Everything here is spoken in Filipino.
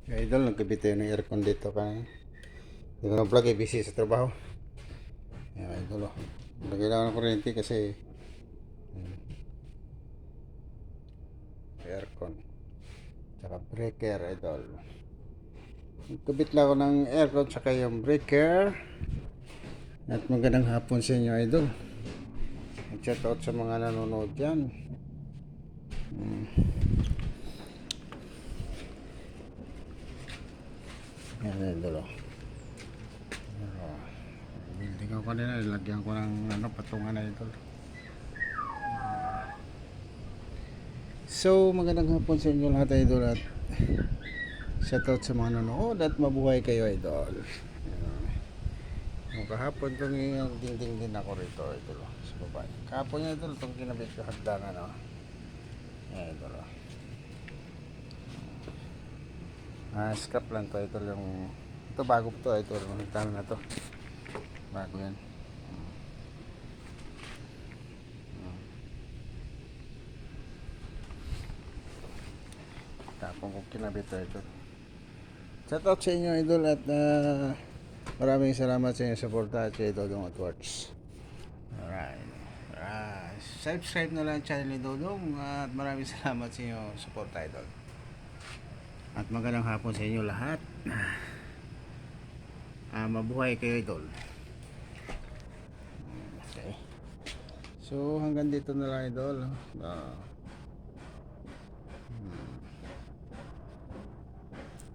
Idol, nagkabit tayo ng aircon dito kaya hindi ko na plug, busy sa trabaho. Yan, idol, oh. Lagay lang ng kuryente kasi aircon tsaka breaker, idol. Nagkabit lang ako ng aircon tsaka yung breaker. At magandang hapon sa inyo, idol. Shout out sa mga nanonood dyan. Yan, idol, oh. Building ako kanina, lagyan ko ng patungan na idol. So, magandang hapon sa inyo lahat, idol, at shoutout sa mga nanonood at mabuhay kayo, idol. Kahapon kung yung dingding din ako rito, idol, sa baba. Kahapon yung idol, itong kinabit ko hagdanan, oh. Yan, idol, oh. Scrap lang to, idol, yung ito bago to, idol, hagdanan na to. Bago yan. Tapong kong kinabit to, idol. Shoutout sa inyo, idol, at maraming salamat sa inyong suporta at kay Dodong at Works. Alright. Subscribe na lang channel ni Dodong at maraming salamat sa inyong suporta, idol. At magandang hapon sa inyo lahat. Mabuhay kayo, idol. Okay. So hanggang dito na lang, idol.